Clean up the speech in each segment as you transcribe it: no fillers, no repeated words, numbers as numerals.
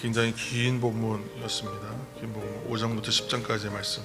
굉장히 긴 본문이었습니다. 긴 본문 5장부터 10장까지의 말씀.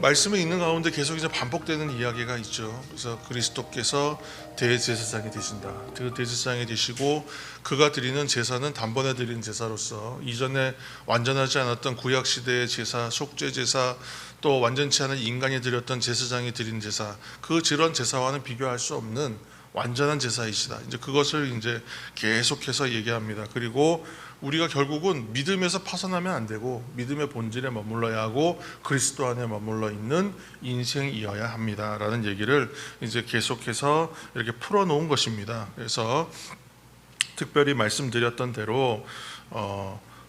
말씀에 있는 가운데 계속 이제 반복되는 이야기가 있죠. 그래서 그리스도께서 대제사장이 되신다. 그 대제사장이 되시고 그가 드리는 제사는 단번에 드리는 제사로서 이전에 완전하지 않았던 구약 시대의 제사, 속죄 제사, 또 완전치 않은 인간이 드렸던 제사장이 드린 제사, 그런 제사와는 비교할 수 없는 완전한 제사이시다. 이제 그것을 이제 계속해서 얘기합니다. 그리고 우리가 결국은 믿음에서 파산하면 안 되고 믿음의 본질에 머물러야 하고 그리스도 안에 머물러 있는 인생이어야 합니다라는 얘기를 이제 계속해서 이렇게 풀어놓은 것입니다. 그래서 특별히 말씀드렸던 대로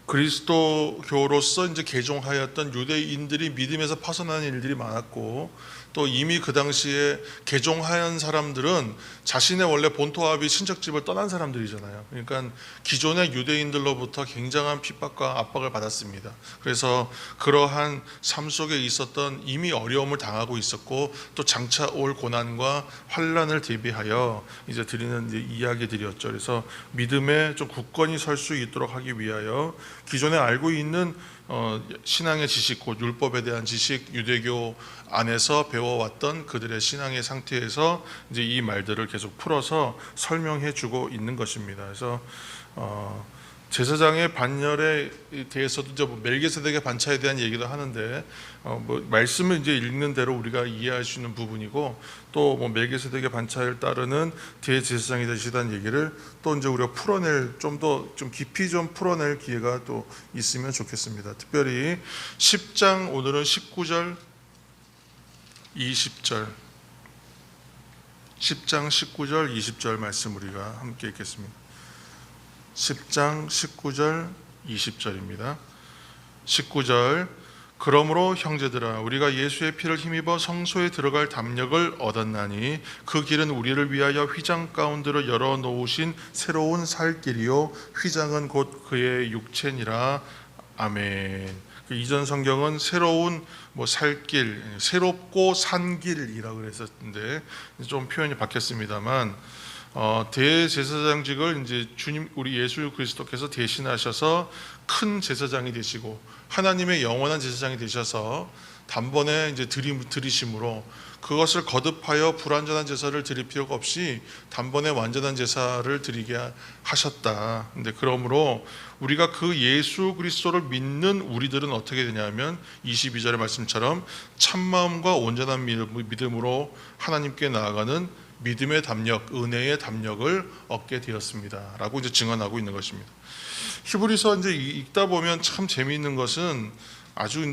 그리스도교로서 이제 개종하였던 유대인들이 믿음에서 파산하는 일들이 많았고, 또 이미 그 당시에 개종하연 사람들은 자신의 원래 본토합이 친척집을 떠난 사람들이잖아요. 그러니까 기존의 유대인들로부터 굉장한 핍박과 압박을 받았습니다. 그래서 그러한 삶 속에 있었던 이미 어려움을 당하고 있었고, 또 장차 올 고난과 환난을 대비하여 이제 드리는 이야기들이었죠. 그래서 믿음에 좀 굳건히 설 수 있도록 하기 위하여 기존에 알고 있는 신앙의 지식, 곧 율법에 대한 지식, 유대교 안에서 배워왔던 그들의 신앙의 상태에서 이제 이 말들을 계속 풀어서 설명해주고 있는 것입니다. 그래서 제사장의 반열에 대해서도 이제 멜기세덱의 반차에 대한 얘기도 하는데, 말씀을 이제 읽는 대로 우리가 이해할 수 있는 부분이고, 또 멜기세덱의 반차를 따르는 대제사장이 되시다는 얘기를 또 이제 우리가 풀어낼, 좀 깊이 좀 풀어낼 기회가 또 있으면 좋겠습니다. 특별히 10장, 오늘은 19절, 20절, 10장 19절, 20절 말씀 우리가 함께 읽겠습니다. 10장 19절 20절입니다. 19절, 그러므로 형제들아, 우리가 예수의 피를 힘입어 성소에 들어갈 담력을 얻었나니 그 길은 우리를 위하여 휘장 가운데로 열어놓으신 새로운 살 길이요 휘장은 곧 그의 육체니라. 아멘. 그 이전 성경은 새로운 살길, 새롭고 산길이라고 그랬었는데 좀 표현이 바뀌었습니다만, 대제사장직을 이제 주님, 우리 예수 그리스도께서 대신하셔서 큰 제사장이 되시고 하나님의 영원한 제사장이 되셔서 단번에 이제 드리심으로 그것을 거듭하여 불완전한 제사를 드릴 필요가 없이 단번에 완전한 제사를 드리게 하셨다. 근데 그러므로 우리가 그 예수 그리스도를 믿는 우리들은 어떻게 되냐면 22절의 말씀처럼 참마음과 온전한 믿음으로 하나님께 나아가는 믿음의 담력, 은혜의 담력을 얻게 되었습니다 라고 이제 증언하고 있는 것입니다. 히브리서 이제 읽다 보면 참 재미있는 것은 아주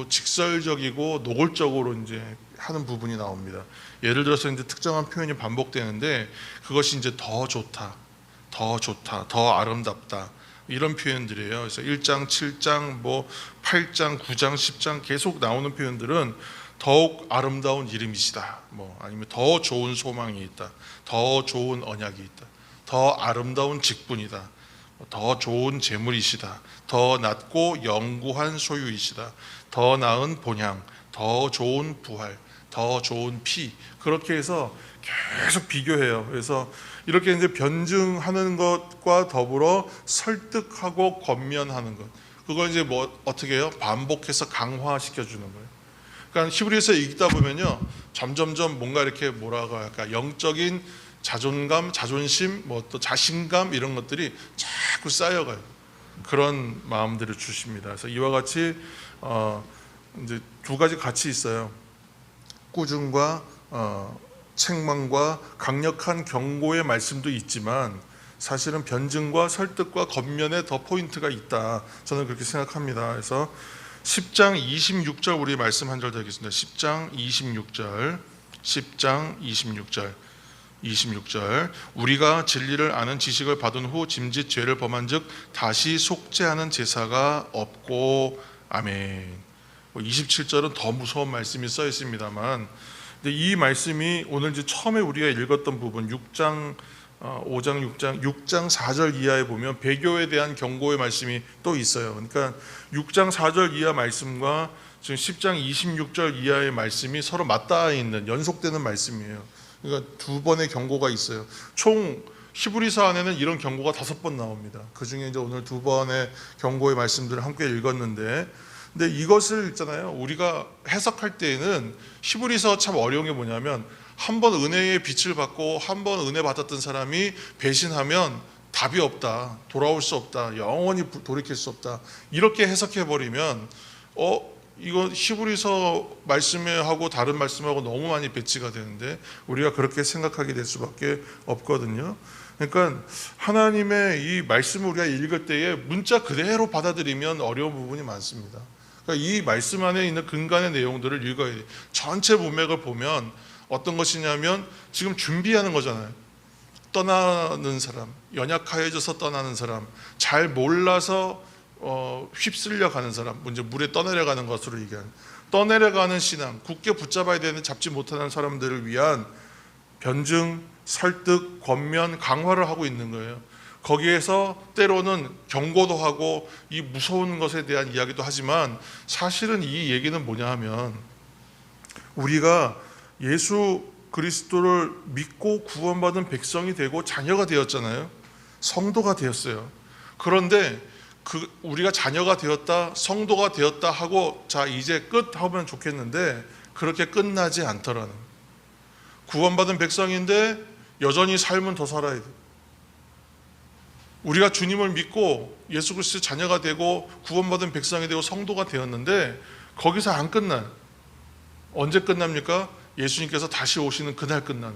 직설적이고 노골적으로 이제 하는 부분이 나옵니다. 예를 들어서 이제 특정한 표현이 반복되는데 그것이 이제 더 좋다, 더 아름답다, 이런 표현들이에요. 그래서 1장, 7장, 8장, 9장, 10장 계속 나오는 표현들은 더욱 아름다운 이름이시다, 아니면 더 좋은 소망이 있다, 더 좋은 언약이 있다, 더 아름다운 직분이다, 더 좋은 재물이시다, 더 낮고 영구한 소유이시다, 더 나은 본향, 더 좋은 부활, 더 좋은 피, 그렇게 해서 계속 비교해요. 그래서 이렇게 이제 변증하는 것과 더불어 설득하고 권면하는 것, 그걸 이제 어떻게 해요? 반복해서 강화시켜 주는 거예요. 그러니까 히브리서 읽다 보면요, 점점점 뭔가 이렇게 뭐라고 할까, 영적인 자존감, 자존심, 또 자신감, 이런 것들이 자꾸 쌓여가요. 그런 마음들을 주십니다. 그래서 이와 같이 이제 두 가지 같이 있어요. 꾸중과 책망과 강력한 경고의 말씀도 있지만 사실은 변증과 설득과 겉면에 더 포인트가 있다, 저는 그렇게 생각합니다. 그래서 10장 26절 우리 말씀 한 절 더 읽겠습니다. 10장 26절, 10장 26절, 우리가 진리를 아는 지식을 받은 후 짐짓 죄를 범한 즉 다시 속죄하는 제사가 없고. 아멘. 27절은 더 무서운 말씀이 써 있습니다만, 근데 이 말씀이 오늘 이제 처음에 우리가 읽었던 부분 6장 6장 4절 이하에 보면 배교에 대한 경고의 말씀이 또 있어요. 그러니까 6장 4절 이하 말씀과 지금 10장 26절 이하의 말씀이 서로 맞닿아 있는, 연속되는 말씀이에요. 그러니까 두 번의 경고가 있어요. 총 히브리서 안에는 이런 경고가 5번 나옵니다. 그 중에 이제 오늘 2번의 경고의 말씀들을 함께 읽었는데, 근데 이것을 있잖아요, 우리가 해석할 때에는 히브리서 참 어려운 게 뭐냐면, 한 번 은혜의 빛을 받고 한 번 은혜 받았던 사람이 배신하면 답이 없다, 돌아올 수 없다, 영원히 돌이킬 수 없다, 이렇게 해석해 버리면 이거 히브리서 말씀하고 다른 말씀하고 너무 많이 배치가 되는데, 우리가 그렇게 생각하게 될 수밖에 없거든요. 그러니까 하나님의 이 말씀을 우리가 읽을 때에 문자 그대로 받아들이면 어려운 부분이 많습니다. 그러니까 이 말씀 안에 있는 근간의 내용들을 읽어야 돼요. 전체 문맥을 보면 어떤 것이냐면, 지금 준비하는 거잖아요. 떠나는 사람, 연약하여져서 떠나는 사람, 잘 몰라서 휩쓸려 가는 사람, 이제 물에 떠내려가는 것으로 얘기하는, 떠내려가는 신앙, 굳게 붙잡아야 되는 잡지 못하는 사람들을 위한 변증, 설득, 권면, 강화를 하고 있는 거예요. 거기에서 때로는 경고도 하고 이 무서운 것에 대한 이야기도 하지만, 사실은 이 얘기는 뭐냐 하면, 우리가 예수 그리스도를 믿고 구원받은 백성이 되고 자녀가 되었잖아요. 성도가 되었어요. 그런데 우리가 자녀가 되었다, 성도가 되었다 하고 자 이제 끝 하면 좋겠는데, 그렇게 끝나지 않더라는, 구원받은 백성인데 여전히 삶은 더 살아야 돼. 우리가 주님을 믿고 예수 그리스도의 자녀가 되고 구원받은 백성이 되고 성도가 되었는데 거기서 안 끝나요. 언제 끝납니까? 예수님께서 다시 오시는 그날 끝나는,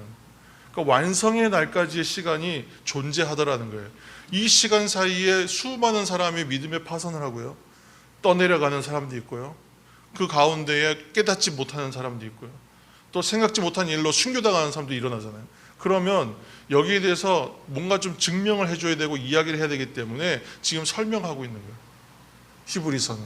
그러니까 완성의 날까지의 시간이 존재하더라는 거예요. 이 시간 사이에 수많은 사람이 믿음에 파선을 하고요, 떠내려가는 사람도 있고요, 그 가운데에 깨닫지 못하는 사람도 있고요, 또 생각지 못한 일로 순교당하는 사람도 일어나잖아요. 그러면 여기에 대해서 뭔가 좀 증명을 해줘야 되고 이야기를 해야 되기 때문에 지금 설명하고 있는 거예요. 히브리서는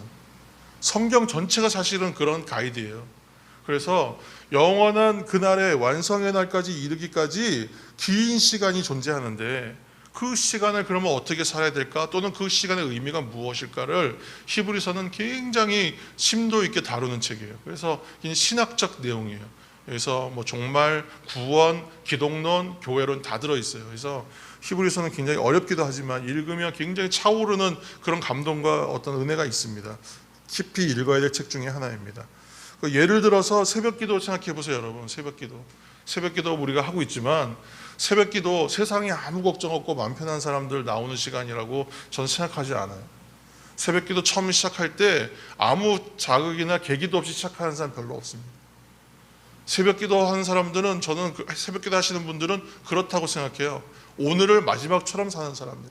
성경 전체가 사실은 그런 가이드예요. 그래서 영원한 그날의 완성의 날까지 이르기까지 긴 시간이 존재하는데, 그 시간을 그러면 어떻게 살아야 될까, 또는 그 시간의 의미가 무엇일까를 히브리서는 굉장히 심도 있게 다루는 책이에요. 그래서 이 신학적 내용이에요. 그래서 뭐 종말, 구원, 기독론, 교회론 다 들어있어요. 그래서 히브리서는 굉장히 어렵기도 하지만 읽으면 굉장히 차오르는 그런 감동과 어떤 은혜가 있습니다. 깊이 읽어야 될 책 중에 하나입니다. 예를 들어서 새벽기도 생각해 보세요, 여러분. 새벽기도 우리가 하고 있지만, 새벽기도 세상에 아무 걱정 없고 마음 편한 사람들 나오는 시간이라고 저는 생각하지 않아요. 새벽기도 처음 시작할 때 아무 자극이나 계기도 없이 시작하는 사람 별로 없습니다. 새벽기도 하는 사람들은, 저는 새벽기도 하시는 분들은 그렇다고 생각해요. 오늘을 마지막처럼 사는 사람들,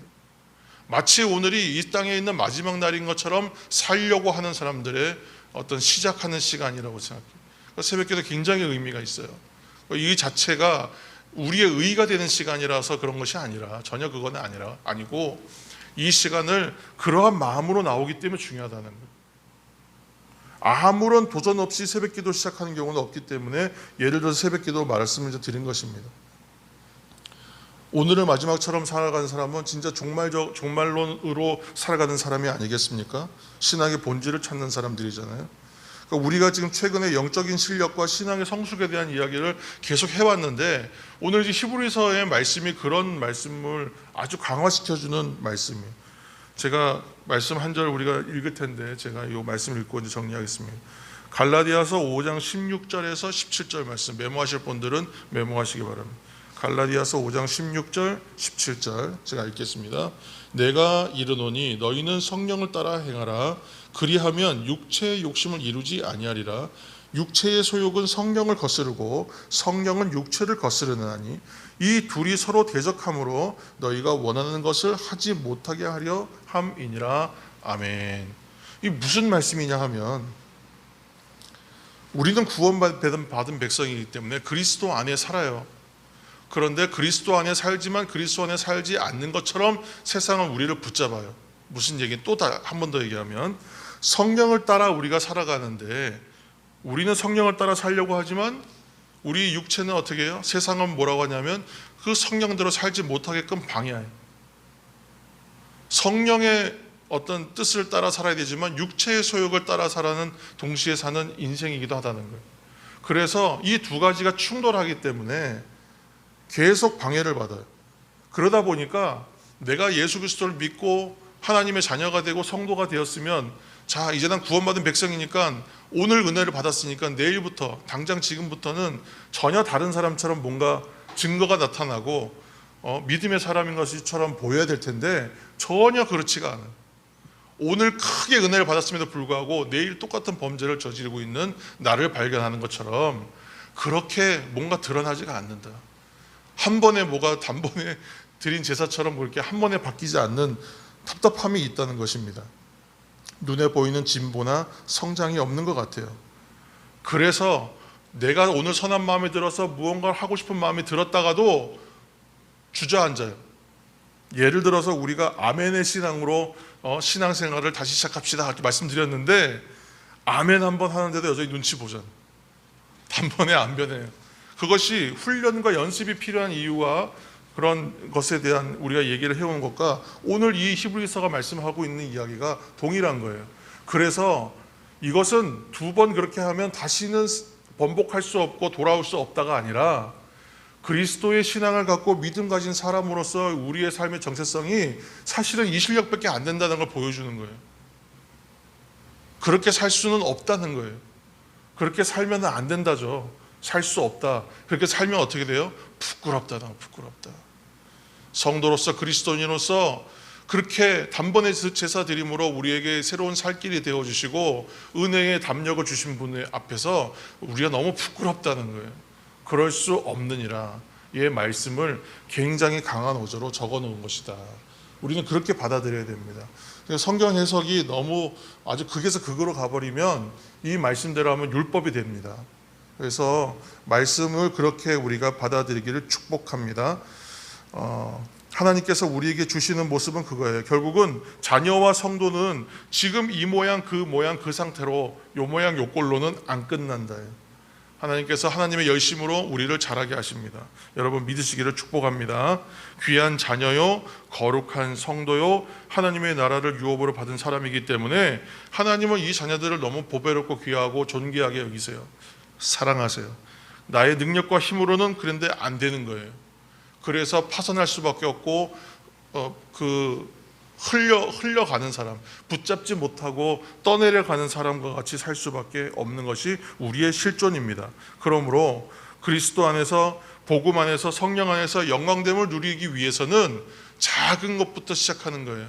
마치 오늘이 이 땅에 있는 마지막 날인 것처럼 살려고 하는 사람들의 어떤 시작하는 시간이라고 생각해요. 새벽기도 굉장히 의미가 있어요. 이 자체가 우리의 의의가 되는 시간이라서 그런 것이 아니라, 전혀 그건 아니고 이 시간을 그러한 마음으로 나오기 때문에 중요하다는 거예요. 아무런 도전 없이 새벽기도 시작하는 경우는 없기 때문에 예를 들어서 새벽기도 말씀을 드린 것입니다. 오늘을 마지막처럼 살아가는 사람은 진짜 종말론으로 살아가는 사람이 아니겠습니까? 신앙의 본질을 찾는 사람들이잖아요. 그러니까 우리가 지금 최근에 영적인 실력과 신앙의 성숙에 대한 이야기를 계속 해왔는데, 오늘 이 히브리서의 말씀이 그런 말씀을 아주 강화시켜주는 말씀이에요. 제가 말씀 한 절 우리가 읽을 텐데, 제가 이 말씀을 읽고 이제 정리하겠습니다. 갈라디아서 5장 16절에서 17절 말씀, 메모하실 분들은 메모하시기 바랍니다. 갈라디아서 5장 16절 17절 제가 읽겠습니다. 내가 이르노니 너희는 성령을 따라 행하라. 그리하면 육체의 욕심을 이루지 아니하리라. 육체의 소욕은 성령을 거스르고 성령은 육체를 거스르나니 이 둘이 서로 대적함으로 너희가 원하는 것을 하지 못하게 하려 함이니라. 아멘. 이 무슨 말씀이냐 하면, 우리는 구원받은 백성이기 때문에 그리스도 안에 살아요. 그런데 그리스도 안에 살지만 그리스도 안에 살지 않는 것처럼 세상은 우리를 붙잡아요. 무슨 얘기? 또 한 번 더 얘기하면, 성령을 따라 우리가 살아가는데, 우리는 성령을 따라 살려고 하지만 우리 육체는 어떻게 해요? 세상은 뭐라고 하냐면 그 성령대로 살지 못하게끔 방해해요. 성령의 어떤 뜻을 따라 살아야 되지만 육체의 소욕을 따라 살아는 동시에 사는 인생이기도 하다는 거예요. 그래서 이 두 가지가 충돌하기 때문에 계속 방해를 받아요. 그러다 보니까 내가 예수 그리스도를 믿고 하나님의 자녀가 되고 성도가 되었으면, 자 이제 난 구원받은 백성이니까 오늘 은혜를 받았으니까 내일부터, 당장 지금부터는 전혀 다른 사람처럼 뭔가 증거가 나타나고 믿음의 사람인 것처럼 보여야 될 텐데 전혀 그렇지가 않아요. 오늘 크게 은혜를 받았음에도 불구하고 내일 똑같은 범죄를 저지르고 있는 나를 발견하는 것처럼 그렇게 뭔가 드러나지가 않는다. 한 번에 뭐가 단번에 드린 제사처럼 그렇게 한 번에 바뀌지 않는 답답함이 있다는 것입니다. 눈에 보이는 진보나 성장이 없는 것 같아요. 그래서 내가 오늘 선한 마음이 들어서 무언가를 하고 싶은 마음이 들었다가도 주저앉아요. 예를 들어서 우리가 아멘의 신앙으로 신앙생활을 다시 시작합시다 이렇게 말씀드렸는데, 아멘 한번 하는데도 여전히 눈치 보잖아요. 단번에 안 변해요. 그것이 훈련과 연습이 필요한 이유와 그런 것에 대한 우리가 얘기를 해오는 것과 오늘 이 히브리서가 말씀하고 있는 이야기가 동일한 거예요. 그래서 이것은 두 번 그렇게 하면 다시는 번복할 수 없고 돌아올 수 없다가 아니라, 그리스도의 신앙을 갖고 믿음 가진 사람으로서 우리의 삶의 정체성이 사실은 이 실력밖에 안 된다는 걸 보여주는 거예요. 그렇게 살 수는 없다는 거예요. 그렇게 살면 안 된다죠. 살 수 없다. 그렇게 살면 어떻게 돼요? 부끄럽다. 부끄럽다. 성도로서, 그리스도인으로서 그렇게 단번에 제사 드림으로 우리에게 새로운 살 길이 되어주시고 은혜의 담력을 주신 분의 앞에서 우리가 너무 부끄럽다는 거예요. 그럴 수 없느니라. 이 말씀을 굉장히 강한 어조로 적어놓은 것이다. 우리는 그렇게 받아들여야 됩니다. 성경 해석이 너무 아주 극에서 극으로 가버리면 이 말씀대로 하면 율법이 됩니다. 그래서 말씀을 그렇게 우리가 받아들이기를 축복합니다. 하나님께서 우리에게 주시는 모습은 그거예요. 결국은 자녀와 성도는 지금 이 모양 그 상태로 요 모양 요 꼴로는 안 끝난다. 하나님께서 하나님의 열심으로 우리를 자라게 하십니다. 여러분 믿으시기를 축복합니다. 귀한 자녀요, 거룩한 성도요, 하나님의 나라를 유업으로 받은 사람이기 때문에 하나님은 이 자녀들을 너무 보배롭고 귀하고 존귀하게 여기세요. 사랑하세요. 나의 능력과 힘으로는 그런데 안 되는 거예요. 그래서 파선할 수밖에 없고 흘려가는 사람, 붙잡지 못하고 떠내려가는 사람과 같이 살 수밖에 없는 것이 우리의 실존입니다. 그러므로 그리스도 안에서, 복음 안에서, 성령 안에서 영광됨을 누리기 위해서는 작은 것부터 시작하는 거예요.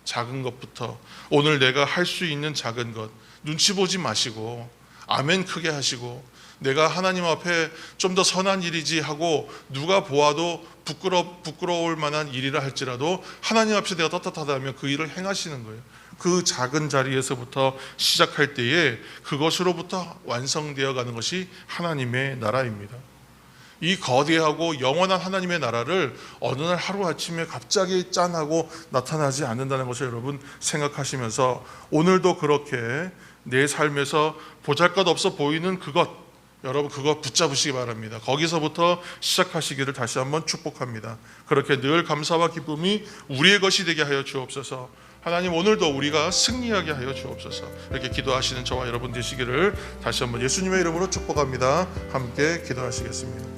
작은 것부터. 오늘 내가 할 수 있는 작은 것, 눈치 보지 마시고 아멘 크게 하시고, 내가 하나님 앞에 좀 더 선한 일이지 하고 누가 보아도 부끄러울 만한 일이라 할지라도 하나님 앞에 내가 떳떳하다면 그 일을 행하시는 거예요. 그 작은 자리에서부터 시작할 때에 그것으로부터 완성되어 가는 것이 하나님의 나라입니다. 이 거대하고 영원한 하나님의 나라를 어느 날 하루아침에 갑자기 짠하고 나타나지 않는다는 것을 여러분 생각하시면서, 오늘도 그렇게 내 삶에서 보잘것없어 보이는 그것, 여러분 그거 붙잡으시기 바랍니다. 거기서부터 시작하시기를 다시 한번 축복합니다. 그렇게 늘 감사와 기쁨이 우리의 것이 되게 하여 주옵소서. 하나님 오늘도 우리가 승리하게 하여 주옵소서. 이렇게 기도하시는 저와 여러분 되시기를 다시 한번 예수님의 이름으로 축복합니다. 함께 기도하시겠습니다.